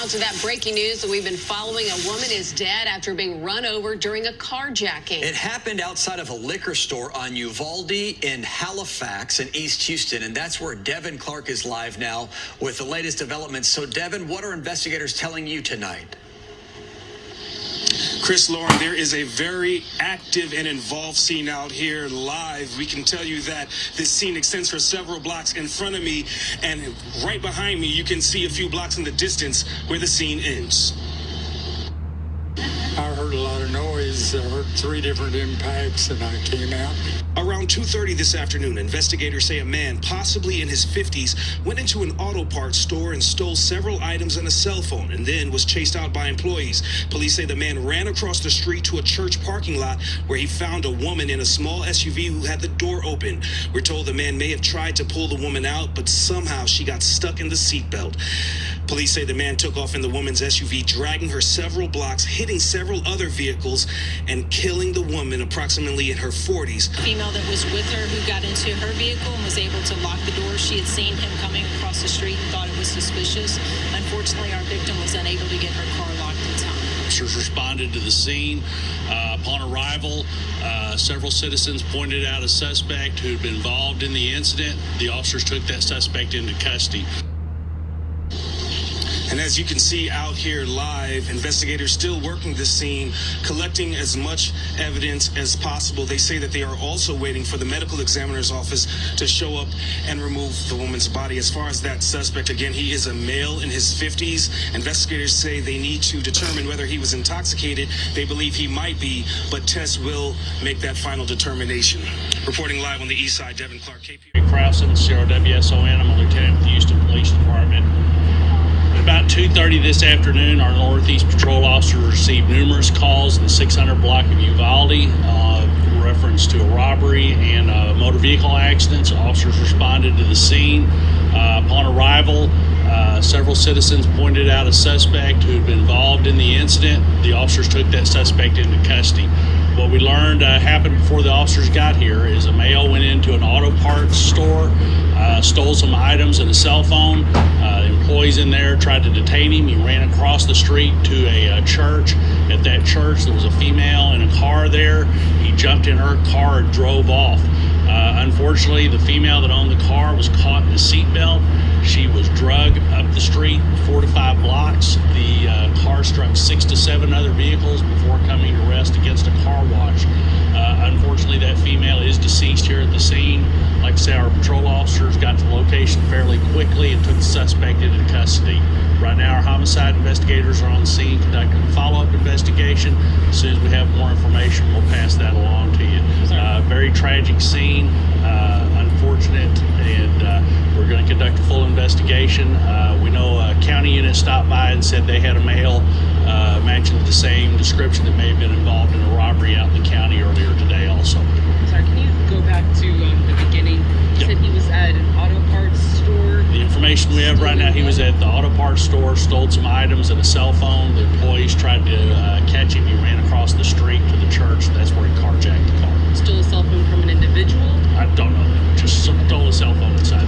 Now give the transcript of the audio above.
Now to that breaking news that we've been following. A woman is dead after being run over during a carjacking. It happened outside of a liquor store on Uvalde in Halifax in East Houston, and that's where Devin Clark is live now with the latest developments. So, Devin, what are investigators telling you tonight? Chris, Lauren, there is a very active and involved scene out here live. We can tell you that this scene extends for several blocks in front of me, and right behind me, you can see a few blocks in the distance where the scene ends. I heard a lot of noise. I heard 3 different impacts, and I came out. Around 2:30 this afternoon, investigators say a man, possibly in his 50s, went into an auto parts store and stole several items and a cell phone, and then was chased out by employees. Police say the man ran across the street to a church parking lot where he found a woman in a small SUV who had the door open. We're told the man may have tried to pull the woman out, but somehow she got stuck in the seatbelt. Police say the man took off in the woman's SUV, dragging her several blocks, hitting several other vehicles, and killing the woman approximately in her 40s. Female that was with her who got into her vehicle and was able to lock the door. She had seen him coming across the street and thought it was suspicious. Unfortunately, our victim was unable to get her car locked in time. Officers responded to the scene. Upon arrival, several citizens pointed out a suspect who had been involved in the incident. The officers took that suspect into custody. And as you can see out here live, investigators still working the scene, collecting as much evidence as possible. They say that they are also waiting for the medical examiner's office to show up and remove the woman's body. As far as that suspect, again, he is a male in his 50s. Investigators say they need to determine whether he was intoxicated. They believe he might be, but tests will make that final determination. Reporting live on the east side, Devin Clark, KP. Krausen, Sierra WSON. I'm a lieutenant with the Houston Police Department. About 2:30 this afternoon, our Northeast Patrol officers received numerous calls in the 600 block of Uvalde in reference to a robbery and motor vehicle accidents. Officers responded to the scene. Upon arrival, several citizens pointed out a suspect who had been involved in the incident. The officers took that suspect into custody. What we learned happened before the officers got here is a male went into an auto parts store, stole some items and a cell phone. Employees in there tried to detain him. He ran across the street to a church. At that church, there was a female in a car there. He jumped in her car and drove off. Unfortunately, the female that owned the car was caught in the seatbelt. She was drugged up the street 4 to 5 blocks. The car struck 6 to 7 other vehicles before coming to rest against a car wash. Unfortunately, that female is deceased here at the scene. Like I say, our patrol officers got to the location fairly quickly and took the suspect into custody. Right now, our homicide investigators are on the scene conducting a follow-up investigation. As soon as we have more information, we'll pass that along to you. Very tragic scene, unfortunate, and we're going to conduct a full investigation. We know a county unit stopped by and said they had a male matching the same description that may have been involved in a robbery out in the county earlier today also. Sorry, can you go back to the beginning? You said he was at an auto parts store. The information we have right now, he was at the auto parts store, stole some items and a cell phone. The employees tried to catch him. He ran across the street to the church. That's where he carjacked the car. Stole a cell phone from an individual? I don't know that. Just stole a cell phone inside.